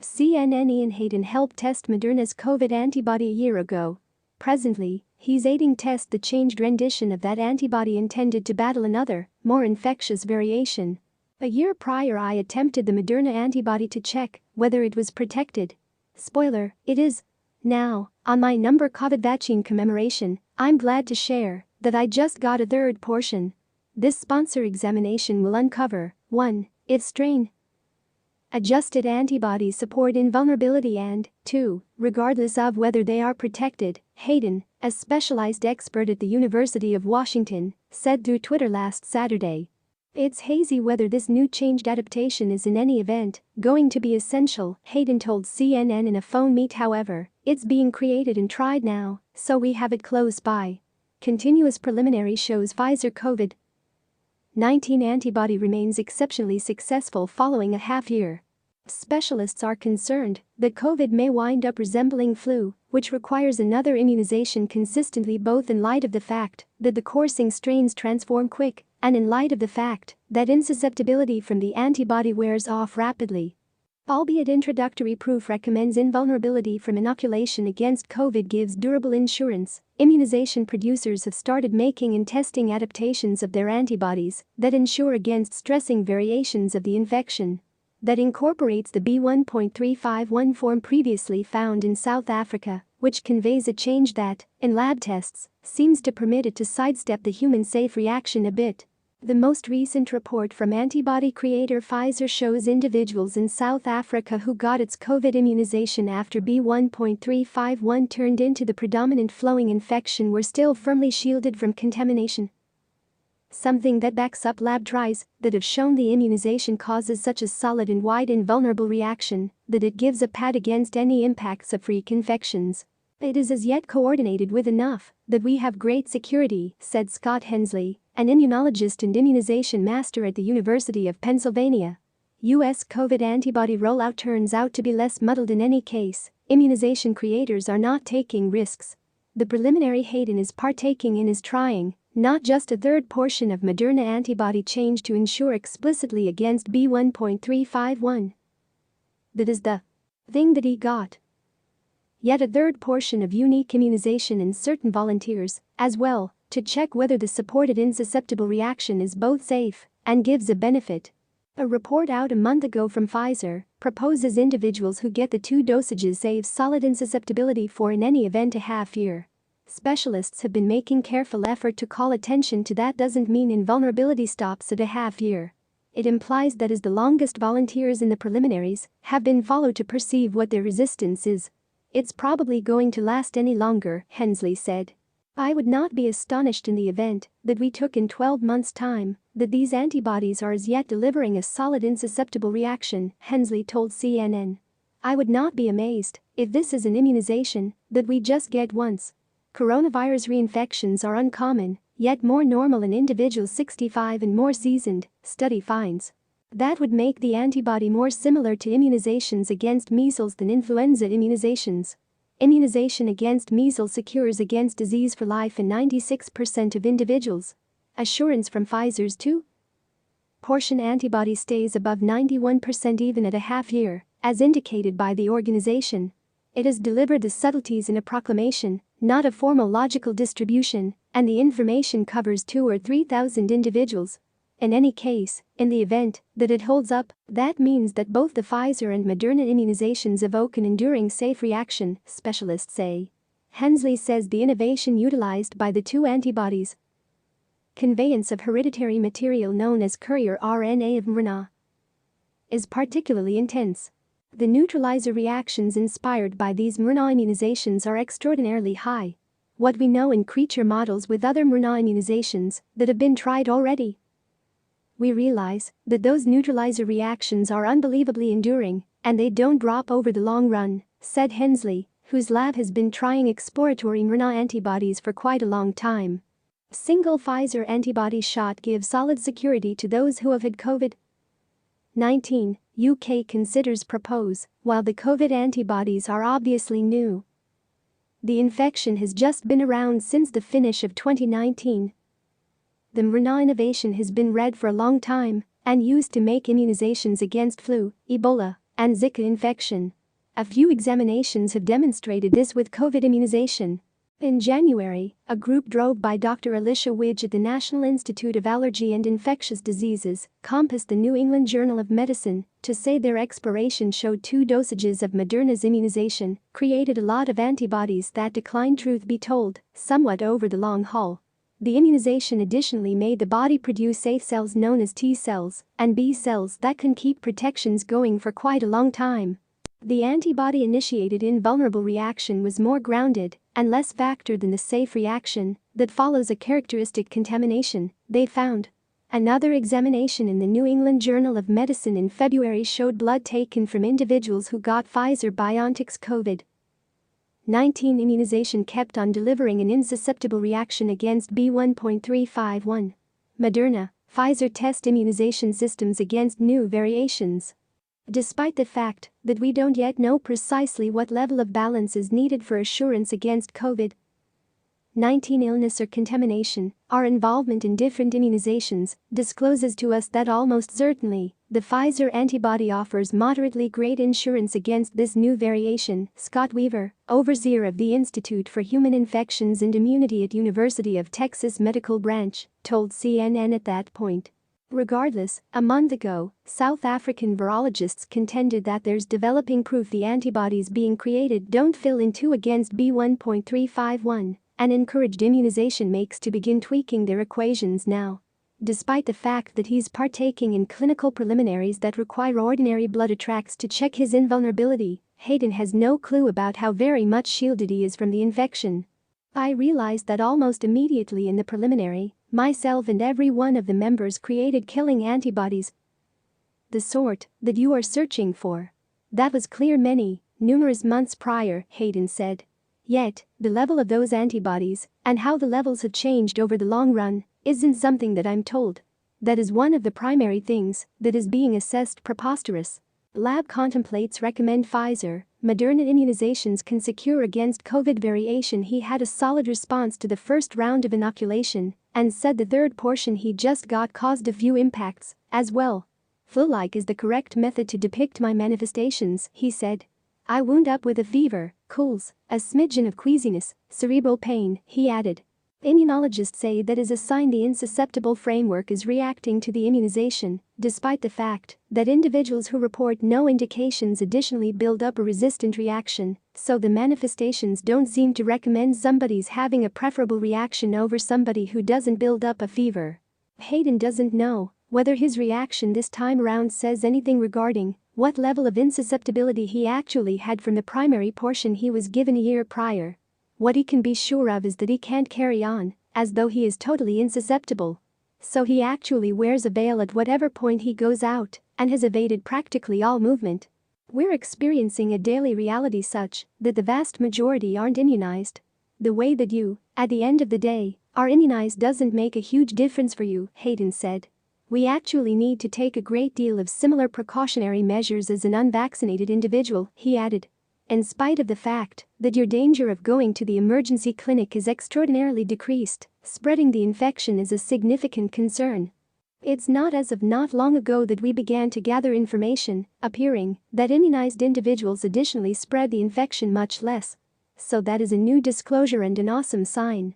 CNN Ian Hayden helped test Moderna's COVID antibody a year ago. Presently, he's aiding test the changed rendition of that antibody intended to battle another, more infectious variation. A year prior I attempted the Moderna antibody to check whether it was protected. Spoiler, it is. Now, on my number COVID vaccine commemoration, I'm glad to share that I just got a third portion. This sponsor examination will uncover 1. Its strain, adjusted antibody support invulnerability, and 2. Regardless of whether they are protected, Hayden, a specialized expert at the University of Washington, said through Twitter last Saturday. It's hazy whether this new changed adaptation is in any event going to be essential, Hayden told CNN in a phone meet. However, it's being created and tried now, so we have it close by. Continuous preliminary shows Pfizer COVID-19 antibody remains exceptionally successful following a half-year. Specialists are concerned that COVID may wind up resembling flu, which requires another immunization consistently, both in light of the fact that the coursing strains transform quick and in light of the fact that insusceptibility from the antibody wears off rapidly. Albeit introductory proof recommends invulnerability from inoculation against COVID gives durable insurance, immunization producers have started making and testing adaptations of their antibodies that ensure against stressing variations of the infection. That incorporates the B1.351 form previously found in South Africa, which conveys a change that, in lab tests, seems to permit it to sidestep the human-safe reaction a bit. The most recent report from antibody creator Pfizer shows individuals in South Africa who got its COVID immunization after B1.351 turned into the predominant flowing infection were still firmly shielded from contamination. Something that backs up lab tries that have shown the immunization causes such a solid and wide invulnerable reaction that it gives a pad against any impacts of freak infections. It is as yet coordinated with enough that we have great security, said Scott Hensley, an immunologist and immunization master at the University of Pennsylvania. U.S. COVID antibody rollout turns out to be less muddled in any case. Immunization creators are not taking risks. The preliminary Hayden is partaking in is trying not just a third portion of Moderna antibody change to ensure explicitly against B1.351. That is the thing that he got. Yet a third portion of unique immunization in certain volunteers, as well, to check whether the supported insusceptible reaction is both safe and gives a benefit. A report out a month ago from Pfizer proposes individuals who get the 2 dosages save solid insusceptibility for in any event a half year. Specialists have been making careful effort to call attention to that doesn't mean invulnerability stops at a half year. It implies that as the longest volunteers in the preliminaries have been followed to perceive what their resistance is, it's probably going to last any longer, Hensley said. I would not be astonished in the event that we took in 12 months' time that these antibodies are as yet delivering a solid insusceptible reaction, Hensley told CNN. I would not be amazed if this is an immunization that we just get once. Coronavirus reinfections are uncommon, yet more normal in individuals 65 and more seasoned, study finds. That would make the antibody more similar to immunizations against measles than influenza immunizations. Immunization against measles secures against disease for life in 96% of individuals. Assurance from Pfizer's 2-portion antibody stays above 91% even at a half year, as indicated by the organization. It has delivered the subtleties in a proclamation, not a formal logical distribution, and the information covers 2,000 or 3,000 individuals. In any case, in the event that it holds up, that means that both the Pfizer and Moderna immunizations evoke an enduring safe reaction, specialists say. Hensley says the innovation utilized by the 2 antibodies, conveyance of hereditary material known as courier RNA of mRNA, is particularly intense. The neutralizer reactions inspired by these mRNA immunizations are extraordinarily high. What we know in creature models with other mRNA immunizations that have been tried already. We realize that those neutralizer reactions are unbelievably enduring and they don't drop over the long run, said Hensley, whose lab has been trying exploratory mRNA antibodies for quite a long time. A single Pfizer antibody shot gives solid security to those who have had COVID-19, UK considers propose, while the COVID antibodies are obviously new. The infection has just been around since the finish of 2019. The mRNA innovation has been read for a long time and used to make immunizations against flu, Ebola, and Zika infection. A few examinations have demonstrated this with COVID immunization. In January, a group drove by Dr. Alicia Widge at the National Institute of Allergy and Infectious Diseases, compassed the New England Journal of Medicine, to say their exploration showed 2 dosages of Moderna's immunization created a lot of antibodies that declined, truth be told, somewhat over the long haul. The immunization additionally made the body produce A cells known as T cells and B cells that can keep protections going for quite a long time. The antibody-initiated invulnerable reaction was more grounded and less factored than the safe reaction that follows a characteristic contamination, they found. Another examination in the New England Journal of Medicine in February showed blood taken from individuals who got Pfizer-BioNTech's COVID-19 immunization kept on delivering an insusceptible reaction against B1.351. Moderna, Pfizer test immunization systems against new variations. Despite the fact that we don't yet know precisely what level of balance is needed for assurance against COVID-19 illness or contamination, our involvement in different immunizations discloses to us that almost certainly, the Pfizer antibody offers moderately great insurance against this new variation, Scott Weaver, overseer of the Institute for Human Infections and Immunity at University of Texas Medical Branch, told CNN at that point. Regardless, a month ago, South African virologists contended that there's developing proof the antibodies being created don't fill in 2 against B1.351 and encouraged immunization makes to begin tweaking their equations now. Despite the fact that he's partaking in clinical preliminaries that require ordinary blood attracts to check his invulnerability, Hayden has no clue about how very much shielded he is from the infection. I realized that almost immediately in the preliminary, myself and every one of the members created killing antibodies. The sort that you are searching for. That was clear numerous months prior, Hayden said. Yet, the level of those antibodies, and how the levels have changed over the long run, isn't something that I'm told. That is one of the primary things that is being assessed. Preposterous. Lab contemplates recommend Pfizer, Moderna immunizations can secure against COVID variation. He had a solid response to the first round of inoculation and said the third portion he just got caused a few impacts as well. Flu-like is the correct method to depict my manifestations, he said. I wound up with a fever, colds, a smidgen of queasiness, cerebral pain, he added. Immunologists say that is a sign the insusceptible framework is reacting to the immunization, despite the fact that individuals who report no indications additionally build up a resistant reaction, so the manifestations don't seem to recommend somebody's having a preferable reaction over somebody who doesn't build up a fever. Hayden doesn't know whether his reaction this time around says anything regarding what level of insusceptibility he actually had from the primary portion he was given a year prior. What he can be sure of is that he can't carry on as though he is totally insusceptible. So he actually wears a veil at whatever point he goes out and has evaded practically all movement. We're experiencing a daily reality such that the vast majority aren't immunized. The way that you, at the end of the day, are immunized doesn't make a huge difference for you, Hayden said. We actually need to take a great deal of similar precautionary measures as an unvaccinated individual, he added. In spite of the fact that your danger of going to the emergency clinic is extraordinarily decreased, spreading the infection is a significant concern. It's not as of not long ago that we began to gather information, appearing that immunized individuals additionally spread the infection much less. So that is a new disclosure and an awesome sign.